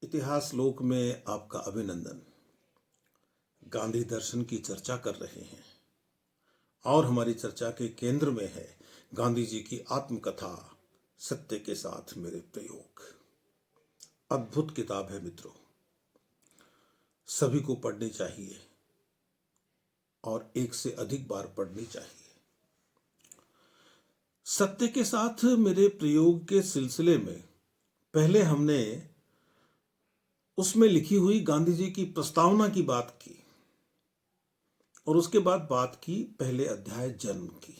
इतिहास लोक में आपका अभिनंदन। गांधी दर्शन की चर्चा कर रहे हैं और हमारी चर्चा के केंद्र में है गांधी जी की आत्मकथा सत्य के साथ मेरे प्रयोग। अद्भुत किताब है मित्रों, सभी को पढ़नी चाहिए और एक से अधिक बार पढ़नी चाहिए। सत्य के साथ मेरे प्रयोग के सिलसिले में पहले हमने उसमें लिखी हुई गांधी जी की प्रस्तावना की बात की और उसके बाद बात की पहले अध्याय जन्म की।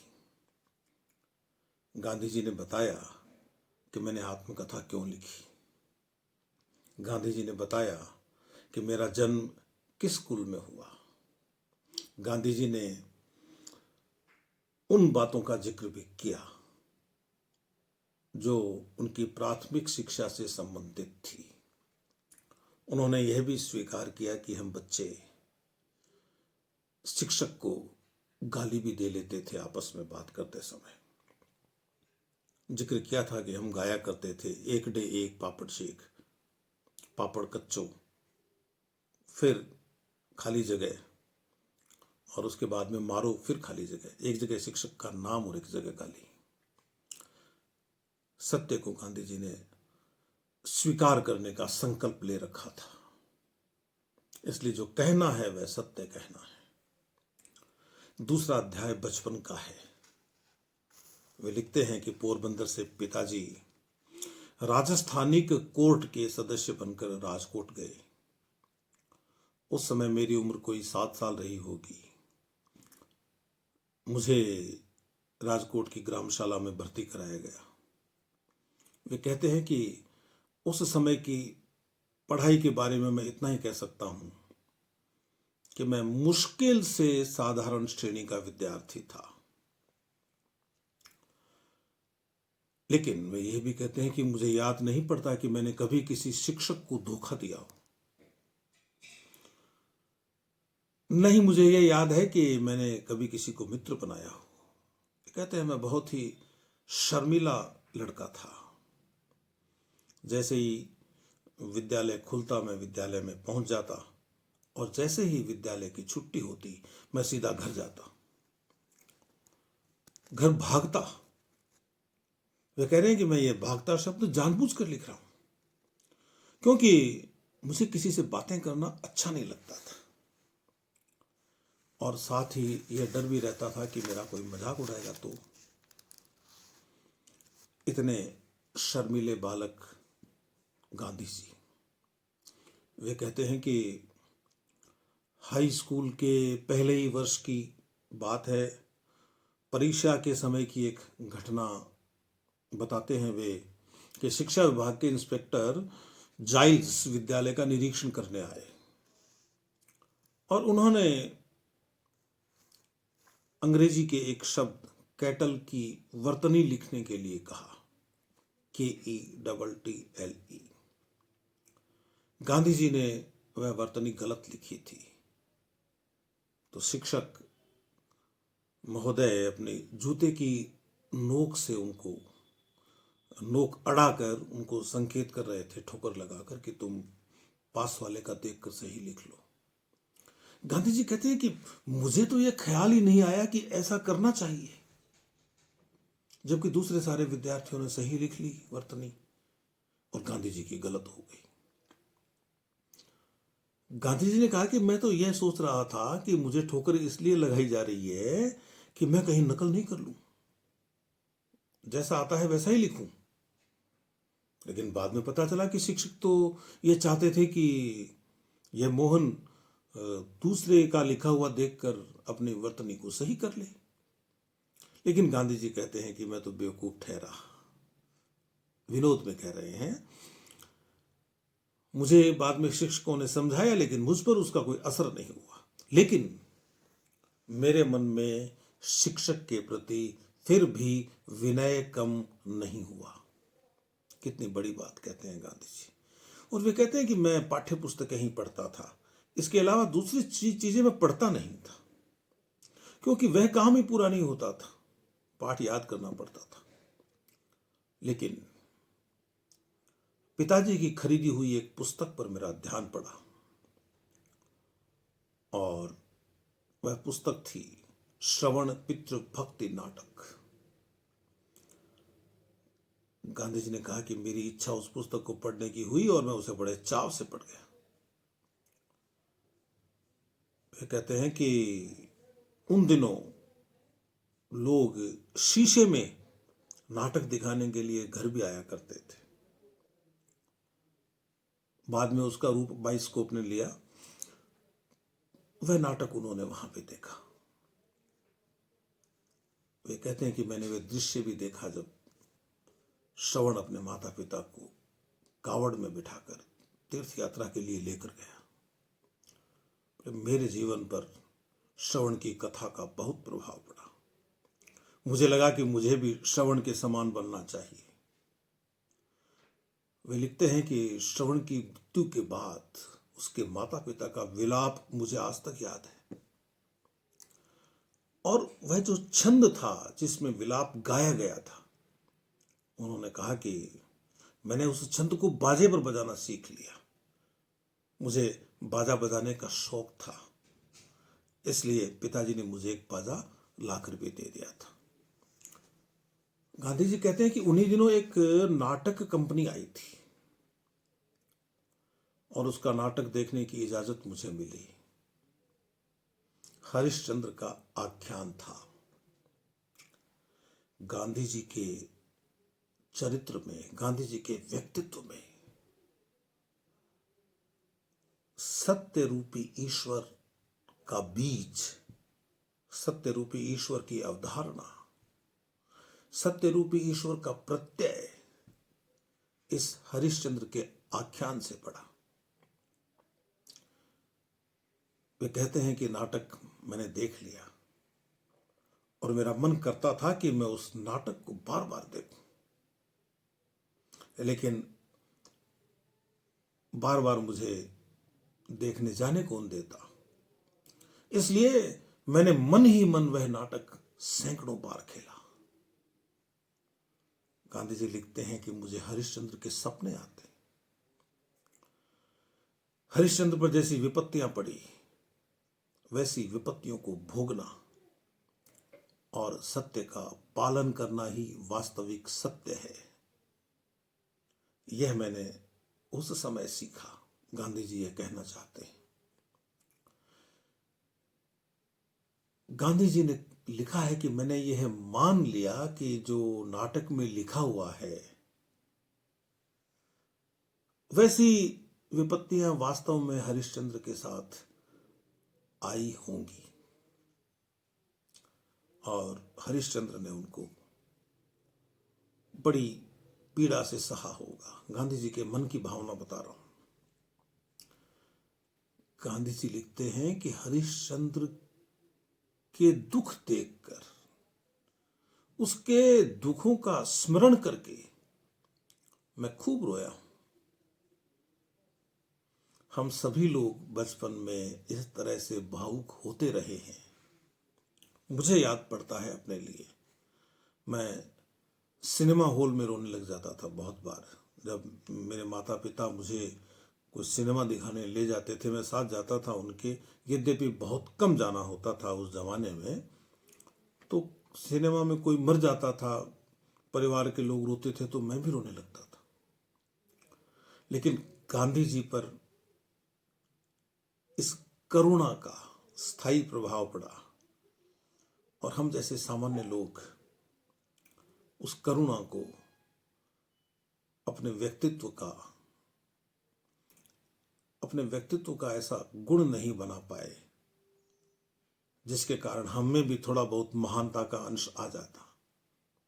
गांधी जी ने बताया कि मैंने आत्मकथा क्यों लिखी। गांधी जी ने बताया कि मेरा जन्म किस कुल में हुआ। गांधी जी ने उन बातों का जिक्र भी किया जो उनकी प्राथमिक शिक्षा से संबंधित थी। उन्होंने यह भी स्वीकार किया कि हम बच्चे शिक्षक को गाली भी दे लेते थे आपस में बात करते समय। जिक्र किया था कि हम गाया करते थे, एक डे एक पापड़ शेख, पापड़ कच्चो, फिर खाली जगह और उसके बाद में मारो, फिर खाली जगह। एक जगह शिक्षक का नाम और एक जगह गाली। सत्य को गांधी जी ने स्वीकार करने का संकल्प ले रखा था, इसलिए जो कहना है वह सत्य कहना है। दूसरा अध्याय बचपन का है। वे लिखते हैं कि पोरबंदर से पिताजी राजस्थानिक कोर्ट के सदस्य बनकर राजकोट गए। उस समय मेरी उम्र कोई 7 साल रही होगी। मुझे राजकोट की ग्रामशाला में भर्ती कराया गया। वे कहते हैं कि उस समय की पढ़ाई के बारे में मैं इतना ही कह सकता हूं कि मैं मुश्किल से साधारण श्रेणी का विद्यार्थी था। लेकिन वे यह भी कहते हैं कि मुझे याद नहीं पड़ता कि मैंने कभी किसी शिक्षक को धोखा दिया हो। नहीं, मुझे यह याद है कि मैंने कभी किसी को मित्र बनाया हो। कहते हैं मैं बहुत ही शर्मीला लड़का था। जैसे ही विद्यालय खुलता मैं विद्यालय में पहुंच जाता और जैसे ही विद्यालय की छुट्टी होती मैं सीधा घर जाता, घर भागता। वे कह रहे हैं कि मैं ये भागता शब्द जानबूझकर लिख रहा हूं क्योंकि मुझे किसी से बातें करना अच्छा नहीं लगता था और साथ ही यह डर भी रहता था कि मेरा कोई मजाक उड़ाएगा। तो इतने शर्मीले बालक गांधी जी। वे कहते हैं कि हाई स्कूल के पहले ही वर्ष की बात है। परीक्षा के समय की एक घटना बताते हैं वे कि शिक्षा विभाग के इंस्पेक्टर जाइल्स विद्यालय का निरीक्षण करने आए और उन्होंने अंग्रेजी के एक शब्द कैटल की वर्तनी लिखने के लिए कहा, KETTLE। गांधी जी ने वह वर्तनी गलत लिखी थी तो शिक्षक महोदय अपने जूते की नोक से उनको नोक अड़ाकर उनको संकेत कर रहे थे, ठोकर लगाकर, कि तुम पास वाले का देखकर सही लिख लो। गांधी जी कहते हैं कि मुझे तो यह ख्याल ही नहीं आया कि ऐसा करना चाहिए, जबकि दूसरे सारे विद्यार्थियों ने सही लिख ली वर्तनी और गांधी जी की गलत हो गई। गांधी जी ने कहा कि मैं तो यह सोच रहा था कि मुझे ठोकर इसलिए लगाई जा रही है कि मैं कहीं नकल नहीं कर लूं, जैसा आता है वैसा ही लिखूं। लेकिन बाद में पता चला कि शिक्षक तो यह चाहते थे कि यह मोहन दूसरे का लिखा हुआ देखकर अपनी वर्तनी को सही कर ले। लेकिन गांधी जी कहते हैं कि मैं तो बेवकूफ ठहरा। विनोद में कह रहे हैं। मुझे बाद में शिक्षकों ने समझाया लेकिन मुझ पर उसका कोई असर नहीं हुआ। लेकिन मेरे मन में शिक्षक के प्रति फिर भी विनय कम नहीं हुआ। कितनी बड़ी बात कहते हैं गांधी जी। और वे कहते हैं कि मैं पाठ्य पुस्तकें ही पढ़ता था, इसके अलावा दूसरी चीजें मैं पढ़ता नहीं था क्योंकि वह काम ही पूरा नहीं होता था, पाठ याद करना पड़ता था। लेकिन पिताजी की खरीदी हुई एक पुस्तक पर मेरा ध्यान पड़ा और वह पुस्तक थी श्रवण पितृ भक्ति नाटक। गांधी जी ने कहा कि मेरी इच्छा उस पुस्तक को पढ़ने की हुई और मैं उसे बड़े चाव से पढ़ गया। वे कहते हैं कि उन दिनों लोग शीशे में नाटक दिखाने के लिए घर भी आया करते थे। बाद में उसका रूप बाइस्कोप ने लिया। वह नाटक उन्होंने वहां पे देखा। वे कहते हैं कि मैंने वह दृश्य भी देखा जब श्रवण अपने माता पिता को कावड़ में बिठाकर तीर्थ यात्रा के लिए लेकर गया। मेरे जीवन पर श्रवण की कथा का बहुत प्रभाव पड़ा। मुझे लगा कि मुझे भी श्रवण के समान बनना चाहिए। वे लिखते हैं कि श्रवण की मृत्यु के बाद उसके माता पिता का विलाप मुझे आज तक याद है। और वह जो छंद था जिसमें विलाप गाया गया था, उन्होंने कहा कि मैंने उस छंद को बाजे पर बजाना सीख लिया। मुझे बाजा बजाने का शौक था, इसलिए पिताजी ने मुझे एक बाजा लाकर भी दे दिया था। गांधी जी कहते हैं कि उन्हीं दिनों एक नाटक कंपनी आई थी और उसका नाटक देखने की इजाजत मुझे मिली। हरिश्चंद्र का आख्यान था। गांधी जी के चरित्र में, गांधी जी के व्यक्तित्व में सत्य रूपी ईश्वर का बीज, सत्य रूपी ईश्वर की अवधारणा, सत्य रूपी ईश्वर का प्रत्यय इस हरिश्चंद्र के आख्यान से पड़ा। वे कहते हैं कि नाटक मैंने देख लिया और मेरा मन करता था कि मैं उस नाटक को बार बार देखूं, लेकिन बार बार मुझे देखने जाने कौन देता। इसलिए मैंने मन ही मन वह नाटक सैकड़ों बार खेला। गांधी जी लिखते हैं कि मुझे हरिश्चंद्र के सपने आते। हरिश्चंद्र पर जैसी विपत्तियां पड़ी, वैसी विपत्तियों को भोगना और सत्य का पालन करना ही वास्तविक सत्य है, यह मैंने उस समय सीखा। गांधी जी यह कहना चाहते हैं। गांधी जी ने लिखा है कि मैंने यह मान लिया कि जो नाटक में लिखा हुआ है वैसी विपत्तियां वास्तव में हरिश्चंद्र के साथ आई होंगी और हरिश्चंद्र ने उनको बड़ी पीड़ा से सहा होगा। गांधी जी के मन की भावना बता रहा हूं। गांधी जी लिखते हैं कि हरिश्चंद्र के दुख देखकर, उसके दुखों का स्मरण करके मैं खूब रोया हूं। हम सभी लोग बचपन में इस तरह से भावुक होते रहे हैं। मुझे याद पड़ता है अपने लिए, मैं सिनेमा हॉल में रोने लग जाता था बहुत बार। जब मेरे माता पिता मुझे कुछ सिनेमा दिखाने ले जाते थे, मैं साथ जाता था उनके। यद्यपि बहुत कम जाना होता था उस जमाने में, तो सिनेमा में कोई मर जाता था, परिवार के लोग रोते थे, तो मैं भी रोने लगता था। लेकिन गांधी जी पर इस करुणा का स्थायी प्रभाव पड़ा और हम जैसे सामान्य लोग उस करुणा को अपने व्यक्तित्व का ऐसा गुण नहीं बना पाए जिसके कारण हम में भी थोड़ा बहुत महानता का अंश आ जाता।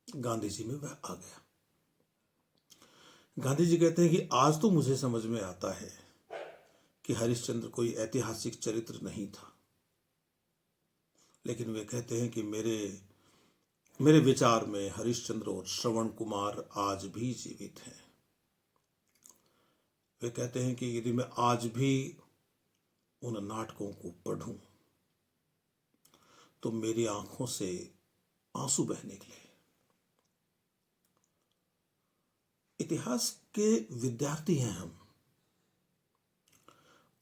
गांधी जी में वह आ गया। गांधी जी कहते हैं कि आज तो मुझे समझ में आता है कि हरिश्चंद्र कोई ऐतिहासिक चरित्र नहीं था, लेकिन वे कहते हैं कि मेरे विचार में हरिश्चंद्र और श्रवण कुमार आज भी जीवित हैं। वे कहते हैं कि यदि मैं आज भी उन नाटकों को पढ़ूं तो मेरी आंखों से आंसू बहने निकले। इतिहास के विद्यार्थी हैं हम,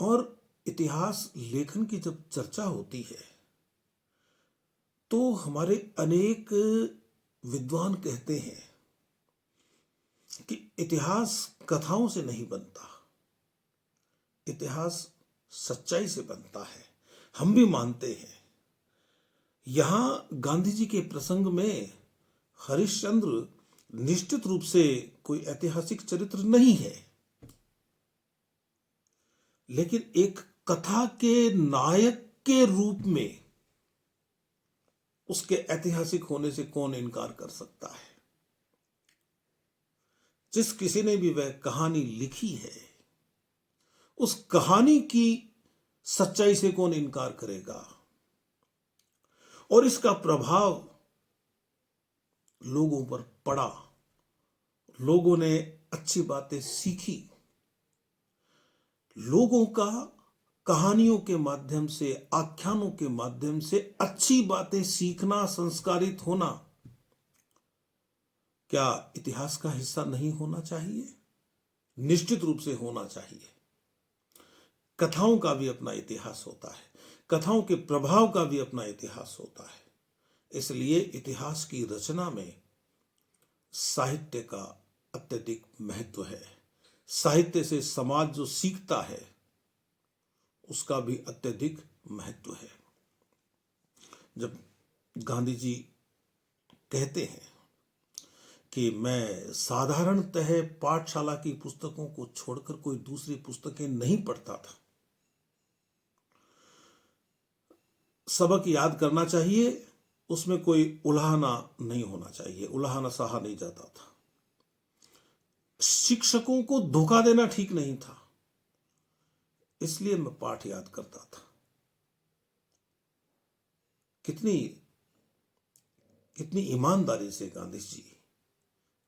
और इतिहास लेखन की जब चर्चा होती है तो हमारे अनेक विद्वान कहते हैं कि इतिहास कथाओं से नहीं बनता, इतिहास सच्चाई से बनता है। हम भी मानते हैं। यहां गांधी जी के प्रसंग में हरिश्चंद्र निश्चित रूप से कोई ऐतिहासिक चरित्र नहीं है, लेकिन एक कथा के नायक के रूप में उसके ऐतिहासिक होने से कौन इनकार कर सकता है। जिस किसी ने भी वह कहानी लिखी है, उस कहानी की सच्चाई से कौन इनकार करेगा। और इसका प्रभाव लोगों पर पड़ा, लोगों ने अच्छी बातें सीखी। लोगों का कहानियों के माध्यम से, आख्यानों के माध्यम से अच्छी बातें सीखना, संस्कारित होना, क्या इतिहास का हिस्सा नहीं होना चाहिए? निश्चित रूप से होना चाहिए। कथाओं का भी अपना इतिहास होता है, कथाओं के प्रभाव का भी अपना इतिहास होता है। इसलिए इतिहास की रचना में साहित्य का अत्यधिक महत्व है। साहित्य से समाज जो सीखता है उसका भी अत्यधिक महत्व है। जब गांधी जी कहते हैं कि मैं साधारणतः पाठशाला की पुस्तकों को छोड़कर कोई दूसरी पुस्तकें नहीं पढ़ता था, सबक याद करना चाहिए, उसमें कोई उलाहना नहीं होना चाहिए, उलाहना सहा नहीं जाता था। शिक्षकों को धोखा देना ठीक नहीं था, इसलिए मैं पाठ याद करता था। कितनी कितनी ईमानदारी से गांधी जी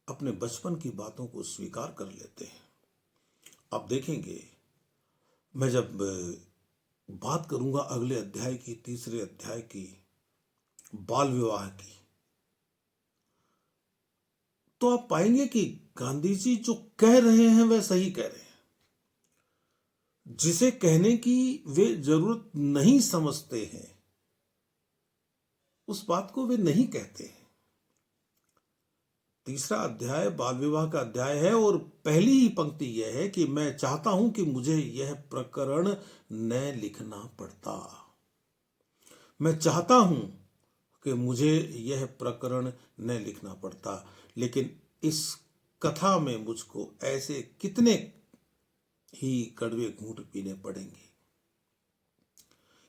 अपने बचपन की बातों को स्वीकार कर लेते हैं। आप देखेंगे, मैं जब बात करूंगा अगले अध्याय की, तीसरे अध्याय की, बाल विवाह की, तो आप पाएंगे कि गांधी जी जो कह रहे हैं वह सही कह रहे हैं। जिसे कहने की वे जरूरत नहीं समझते हैं, उस बात को वे नहीं कहते हैं। तीसरा अध्याय बाल विवाह का अध्याय है, और पहली ही पंक्ति यह है कि मैं चाहता हूं कि मुझे यह प्रकरण न लिखना पड़ता। मैं चाहता हूं कि मुझे यह प्रकरण न लिखना पड़ता, लेकिन इस कथा में मुझको ऐसे कितने ही कड़वे घूंट पीने पड़ेंगे।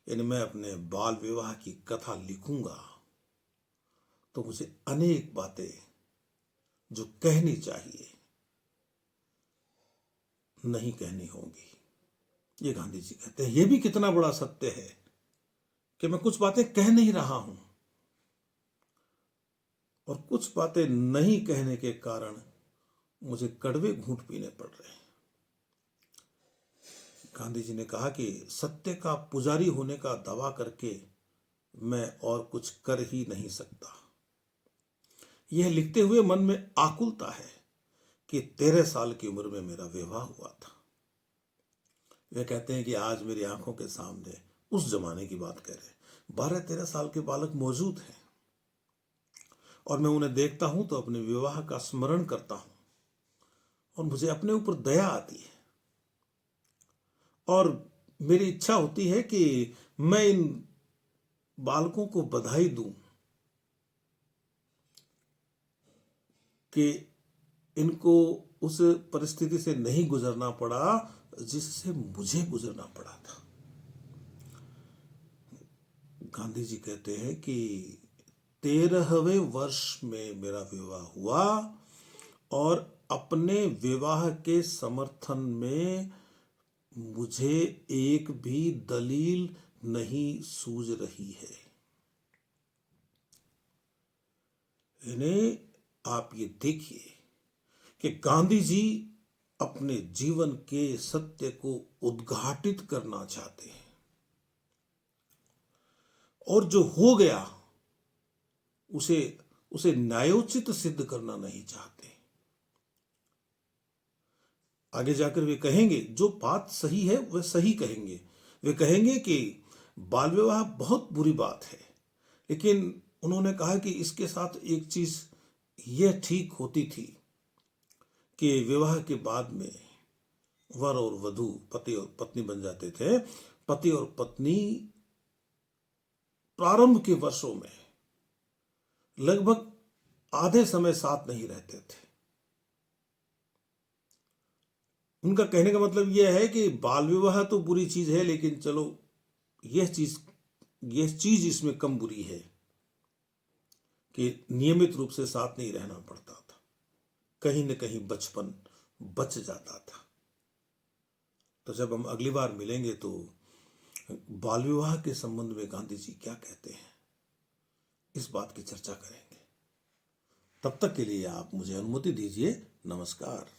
यानी मैं अपने बाल विवाह की कथा लिखूंगा तो मुझे अनेक बातें जो कहनी चाहिए नहीं कहनी होंगी। ये गांधी जी कहते हैं। यह भी कितना बड़ा सत्य है कि मैं कुछ बातें कह नहीं रहा हूं, और कुछ बातें नहीं कहने के कारण मुझे कड़वे घूंट पीने पड़ रहे हैं। गांधी जी ने कहा कि सत्य का पुजारी होने का दावा करके मैं और कुछ कर ही नहीं सकता। यह लिखते हुए मन में आकुलता है कि 13 साल की उम्र में मेरा विवाह हुआ था। वे कहते हैं कि आज मेरी आंखों के सामने, उस जमाने की बात कह रहे हैं, 12-13 साल के बालक मौजूद हैं, और मैं उन्हें देखता हूं तो अपने विवाह का स्मरण करता हूं और मुझे अपने ऊपर दया आती है, और मेरी इच्छा होती है कि मैं इन बालकों को बधाई दूं कि इनको उस परिस्थिति से नहीं गुजरना पड़ा जिससे मुझे गुजरना पड़ा था। गांधी जी कहते हैं कि 13वें वर्ष में मेरा विवाह हुआ, और अपने विवाह के समर्थन में मुझे एक भी दलील नहीं सूझ रही है। इन्हें आप ये देखिए कि गांधी जी अपने जीवन के सत्य को उद्घाटित करना चाहते हैं, और जो हो गया उसे न्यायोचित सिद्ध करना नहीं चाहते। आगे जाकर वे कहेंगे, जो बात सही है वह सही कहेंगे। वे कहेंगे कि बाल विवाह बहुत बुरी बात है, लेकिन उन्होंने कहा कि इसके साथ एक चीज यह ठीक होती थी कि विवाह के बाद में वर और वधू पति और पत्नी बन जाते थे। पति और पत्नी प्रारंभ के वर्षों में लगभग आधे समय साथ नहीं रहते थे। उनका कहने का मतलब यह है कि बाल विवाह तो बुरी चीज है, लेकिन चलो यह चीज इसमें कम बुरी है कि नियमित रूप से साथ नहीं रहना पड़ता था, कहीं न कहीं बचपन बच जाता था। तो जब हम अगली बार मिलेंगे तो बाल विवाह के संबंध में गांधी जी क्या कहते हैं, इस बात की चर्चा करेंगे। तब तक के लिए आप मुझे अनुमति दीजिए। नमस्कार।